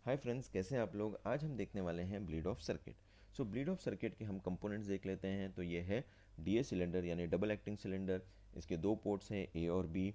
Hi friends, कैसे हैं आप लोग। आज हम देखने वाले हैं bleed of circuit. Bleed of circuit के हम कंपोनेंट्स देख लेते हैं। तो ये है डीए सिलेंडर यानी डबल एक्टिंग सिलेंडर। इसके दो पोर्ट्स हैं ए और बी।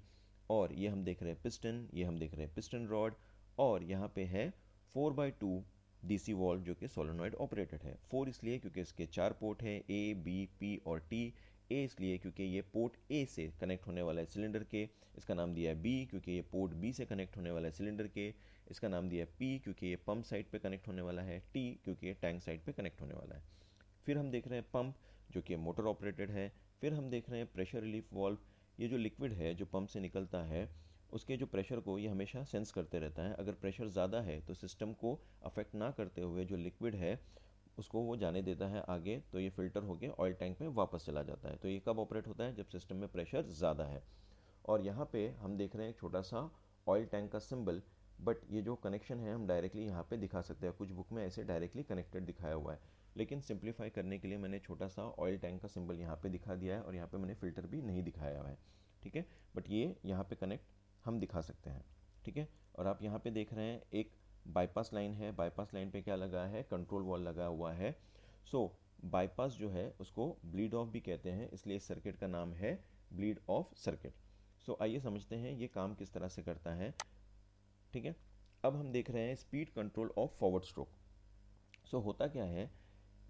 और ये हम देख रहे हैं पिस्टन, ये हम देख रहे हैं पिस्टन रॉड। और यहाँ पे है 4x2 डीसी वॉल्व जो कि सोलेनॉइड ऑपरेटेड है। 4 इसलिए क्योंकि इसके 4 पोर्ट हैं, ए बी पी और टी। ए इसलिए क्योंकि ये पोर्ट ए से कनेक्ट होने वाला है सिलेंडर के। इसका नाम दिया है बी क्योंकि ये पोर्ट बी से कनेक्ट होने वाला है सिलेंडर के। इसका नाम दिया है पी क्योंकि ये पंप साइड पे कनेक्ट होने वाला है। टी क्योंकि ये टैंक साइड पे कनेक्ट होने वाला है। फिर हम देख रहे हैं पंप जो कि मोटर ऑपरेटेड है। फिर हम देख रहे हैं प्रेशर रिलीफ वाल्व। ये जो लिक्विड है जो पंप से निकलता है उसके जो प्रेशर को ये हमेशा सेंस करते रहता है। अगर प्रेशर ज़्यादा है तो सिस्टम को अफेक्ट ना करते हुए जो लिक्विड है उसको वो जाने देता है आगे, तो ये फिल्टर होकर ऑयल टैंक में वापस चला जाता है। तो ये कब ऑपरेट होता है? जब सिस्टम में प्रेशर ज़्यादा है। और यहाँ पे हम देख रहे हैं एक छोटा सा ऑयल टैंक का सिंबल। बट ये जो कनेक्शन है हम डायरेक्टली यहाँ पे दिखा सकते हैं। कुछ बुक में ऐसे डायरेक्टली कनेक्टेड दिखाया हुआ है, लेकिन सिंप्लीफाई करने के लिए मैंने छोटा सा ऑयल टैंक का सिंबल यहाँ पे दिखा दिया है और यहाँ पे मैंने फिल्टर भी नहीं दिखाया हुआ है। ठीक है, बट ये यहाँ पे कनेक्ट हम दिखा सकते हैं। ठीक है, और आप यहाँ पे देख रहे हैं एक बाईपास लाइन है। बाईपास लाइन पे क्या लगा है? कंट्रोल वॉल लगा हुआ है। बाईपास जो है उसको ब्लीड ऑफ भी कहते हैं, इसलिए इस सर्किट का नाम है ब्लीड ऑफ सर्किट। आइए समझते हैं ये काम किस तरह से करता है। ठीक है, अब हम देख रहे हैं speed control of forward stroke. होता क्या है,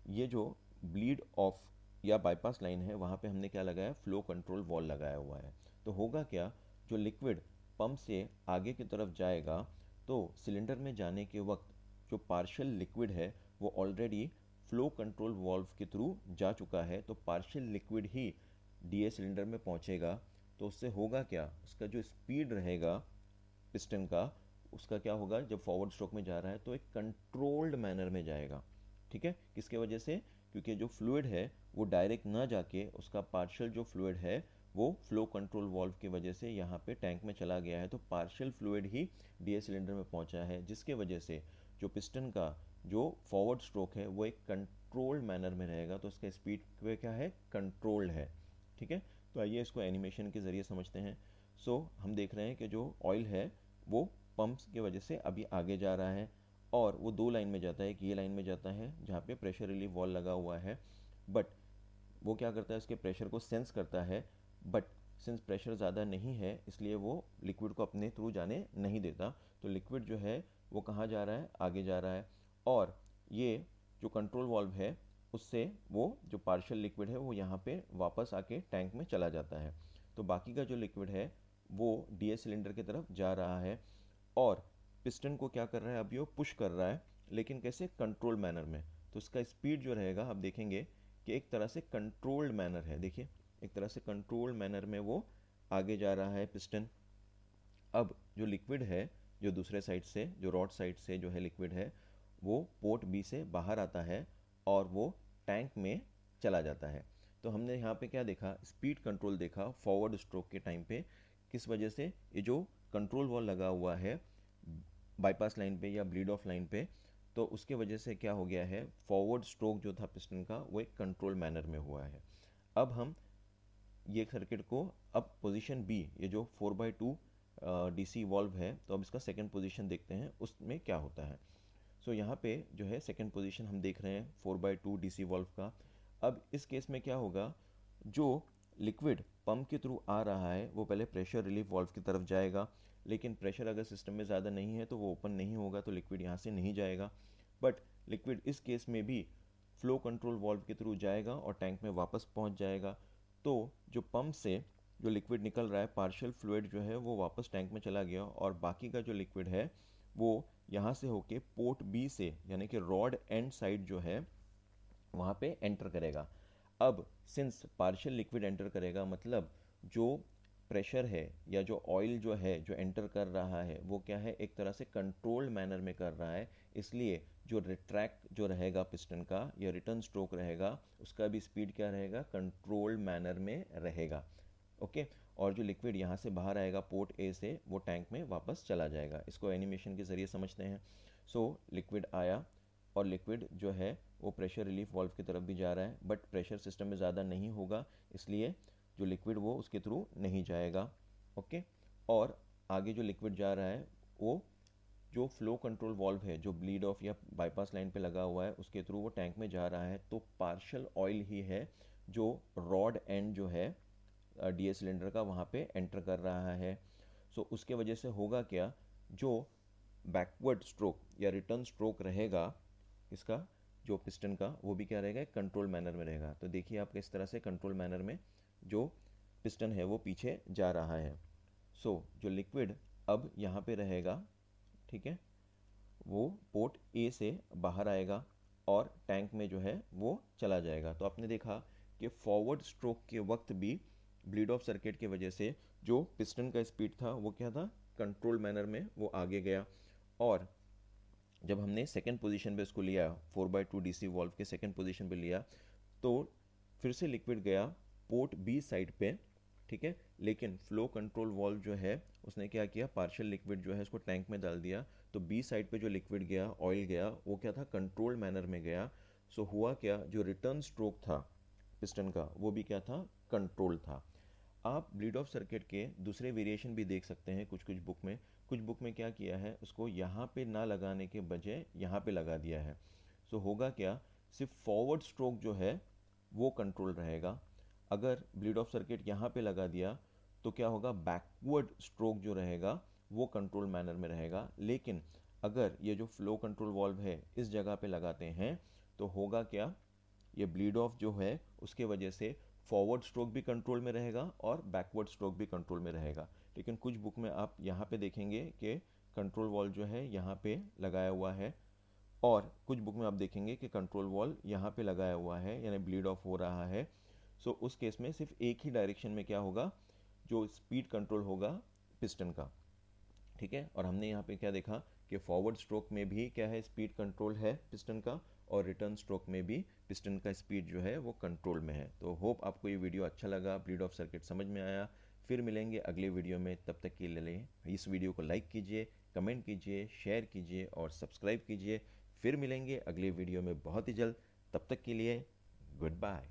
ये जो ब्लीड ऑफ या बाईपास लाइन है वहाँ पे हमने क्या लगाया? फ्लो कंट्रोल वॉल लगाया हुआ है। तो होगा क्या, जो लिक्विड पंप से आगे की तरफ जाएगा तो सिलेंडर में जाने के वक्त जो पार्शियल लिक्विड है वो ऑलरेडी फ्लो कंट्रोल वॉल्व के थ्रू जा चुका है। तो पार्शियल लिक्विड ही डीए सिलेंडर में पहुंचेगा। तो उससे होगा क्या, उसका जो स्पीड रहेगा पिस्टन का, उसका क्या होगा? जब फॉरवर्ड स्ट्रोक में जा रहा है तो एक कंट्रोल्ड मैनर में जाएगा। ठीक है, किसके वजह से? क्योंकि जो फ्लूइड है वो डायरेक्ट ना जाके उसका पार्शियल जो फ्लूइड है वो फ्लो कंट्रोल वॉल्व की वजह से यहाँ पे टैंक में चला गया है। तो पार्शियल फ्लूइड ही डीए सिलेंडर में पहुंचा है, जिसके वजह से जो पिस्टन का जो फॉरवर्ड स्ट्रोक है वो एक कंट्रोल्ड मैनर में रहेगा। तो उसका स्पीड क्या है? कंट्रोल्ड है। ठीक है, तो आइए इसको एनिमेशन के ज़रिए समझते हैं। हम देख रहे हैं कि जो ऑयल है वो पंप्स की वजह से अभी आगे जा रहा है और वो दो लाइन में जाता है। एक ये लाइन में जाता है जहाँ पे प्रेशर रिलीफ वॉल्व लगा हुआ है, बट वो क्या करता है? उसके प्रेशर को सेंस करता है, बट सिंस प्रेशर ज़्यादा नहीं है इसलिए वो लिक्विड को अपने थ्रू जाने नहीं देता। तो लिक्विड जो है वो कहाँ जा रहा है? आगे जा रहा है। और ये जो कंट्रोल वॉल्व है उससे वो जो पार्शियल लिक्विड है वो यहाँ पे वापस आके टैंक में चला जाता है। तो बाकी का जो लिक्विड है वो डीए सिलेंडर की तरफ जा रहा है और पिस्टन को क्या कर रहा है? अभी वो पुश कर रहा है, लेकिन कैसे? कंट्रोल मैनर में। तो उसका स्पीड जो रहेगा आप देखेंगे कि एक तरह से कंट्रोल्ड मैनर है। देखिए, एक तरह से कंट्रोल्ड मैनर में वो आगे जा रहा है पिस्टन। अब जो लिक्विड है जो दूसरे साइड से, जो रॉड साइड से जो है लिक्विड है, वो पोर्ट बी से बाहर आता है और वो टैंक में चला जाता है। तो हमने यहाँ पे क्या देखा? स्पीड कंट्रोल देखा फॉरवर्ड स्ट्रोक के टाइम पे। किस वजह से? ये जो कंट्रोल वॉल लगा हुआ है बाईपास लाइन पे या ब्लीड ऑफ लाइन पे, तो उसके वजह से क्या हो गया है? फॉरवर्ड स्ट्रोक जो था पिस्टन का वो एक कंट्रोल मैनर में हुआ है। अब हम ये सर्किट को, अब पोजीशन बी, ये जो 4x2 डीसी वॉल्व है, तो अब इसका सेकंड पोजीशन देखते हैं उसमें क्या होता है। यहाँ पे जो है सेकंड पोजीशन हम देख रहे हैं 4x2 डीसी वॉल्व का। अब इस केस में क्या होगा? जो लिक्विड पंप के थ्रू आ रहा है वो पहले प्रेशर रिलीफ वॉल्व की तरफ जाएगा, लेकिन प्रेशर अगर सिस्टम में ज़्यादा नहीं है तो वो ओपन नहीं होगा, तो लिक्विड यहाँ से नहीं जाएगा। बट लिक्विड इस केस में भी फ्लो कंट्रोल वॉल्व के थ्रू जाएगा और टैंक में वापस पहुँच जाएगा। तो जो पंप से जो लिक्विड निकल रहा है, पार्शियल फ्लूइड जो है वो वापस टैंक में चला गया और बाकी का जो लिक्विड है वो यहाँ से होके पोर्ट बी से, यानी कि रॉड एंड साइड जो है वहाँ पे एंटर करेगा। अब सिंस पार्शियल लिक्विड एंटर करेगा, मतलब जो प्रेशर है या जो ऑयल जो है जो एंटर कर रहा है वो क्या है? एक तरह से कंट्रोल्ड मैनर में कर रहा है। इसलिए जो रिट्रैक्ट जो रहेगा पिस्टन का या रिटर्न स्ट्रोक रहेगा उसका भी स्पीड क्या रहेगा? कंट्रोल्ड मैनर में रहेगा। ओके, और जो लिक्विड यहाँ से बाहर आएगा पोर्ट ए से वो टैंक में वापस चला जाएगा। इसको एनिमेशन के ज़रिए समझते हैं। लिक्विड आया और लिक्विड जो है वो प्रेशर रिलीफ वाल्व की तरफ भी जा रहा है, बट प्रेशर सिस्टम में ज़्यादा नहीं होगा इसलिए जो लिक्विड वो उसके थ्रू नहीं जाएगा। ओके, और आगे जो लिक्विड जा रहा है वो जो फ्लो कंट्रोल वाल्व है जो ब्लीड ऑफ या बाईपास लाइन पे लगा हुआ है उसके थ्रू वो टैंक में जा रहा है, तो पार्शियल ऑयल ही है जो रॉड एंड जो है डीएस सिलेंडर का वहाँ पे एंटर कर रहा है। सो उसके वजह से होगा क्या, जो बैकवर्ड स्ट्रोक या रिटर्न स्ट्रोक रहेगा इसका जो पिस्टन का, वो भी क्या रहेगा, कंट्रोल मैनर में रहेगा। तो देखिए आप किस तरह से कंट्रोल मैनर में जो पिस्टन है वो पीछे जा रहा है। सो जो लिक्विड अब यहाँ पे रहेगा, ठीक है, वो पोर्ट ए से बाहर आएगा और टैंक में जो है वो चला जाएगा। तो आपने देखा कि फॉरवर्ड स्ट्रोक के वक्त भी ब्लीड ऑफ सर्किट की वजह से जो पिस्टन का स्पीड था वो क्या था, कंट्रोल मैनर में वो आगे गया। और जब हमने सेकेंड पोजीशन पे इसको लिया, 4/2 डीसी वॉल्व के सेकेंड पोजीशन पे लिया, तो फिर से लिक्विड गया पोर्ट बी साइड पे, ठीक है, लेकिन फ्लो कंट्रोल वॉल्व जो है उसने क्या किया, पार्शियल लिक्विड जो है उसको टैंक में डाल दिया। तो बी साइड पे जो लिक्विड गया, ऑयल गया, वो क्या था, कंट्रोल मैनर में गया। सो हुआ क्या, जो रिटर्न स्ट्रोक था पिस्टन का वो भी क्या था, कंट्रोल था। आप ब्लीड ऑफ सर्किट के दूसरे वेरिएशन भी देख सकते हैं कुछ बुक में। कुछ बुक में क्या किया है, उसको यहाँ पे ना लगाने के बजाय यहाँ पे लगा दिया है। सो होगा क्या, सिर्फ फॉरवर्ड स्ट्रोक जो है वो कंट्रोल रहेगा। अगर ब्लीड ऑफ सर्किट यहाँ पे लगा दिया तो क्या होगा, बैकवर्ड स्ट्रोक जो रहेगा वो कंट्रोल मैनर में रहेगा। लेकिन अगर ये जो फ्लो कंट्रोल वॉल्व है इस जगह पे लगाते हैं तो होगा क्या, ये ब्लीड ऑफ जो है उसके वजह से फॉरवर्ड स्ट्रोक भी कंट्रोल में रहेगा और बैकवर्ड स्ट्रोक भी कंट्रोल में रहेगा। लेकिन कुछ बुक में आप यहाँ पे देखेंगे कि कंट्रोल वॉल्व जो है यहाँ पे लगाया हुआ है, और कुछ बुक में आप देखेंगे कि कंट्रोल वॉल्व यहाँ पे लगाया हुआ है, यानी ब्लीड ऑफ हो रहा है। सो उस केस में सिर्फ एक ही डायरेक्शन में क्या होगा, जो स्पीड कंट्रोल होगा पिस्टन का, ठीक है। और हमने यहाँ पे क्या देखा कि फॉरवर्ड स्ट्रोक में भी क्या है, स्पीड कंट्रोल है पिस्टन का, और रिटर्न स्ट्रोक में भी पिस्टन का स्पीड जो है वो कंट्रोल में है। तो होप आपको ये वीडियो अच्छा लगा, ब्लीड ऑफ सर्किट समझ में आया। फिर मिलेंगे अगले वीडियो में, तब तक के लिए इस वीडियो को लाइक कीजिए, कमेंट कीजिए, शेयर कीजिए और सब्सक्राइब कीजिए। फिर मिलेंगे अगले वीडियो में बहुत ही जल्द, तब तक के लिए गुड बाय।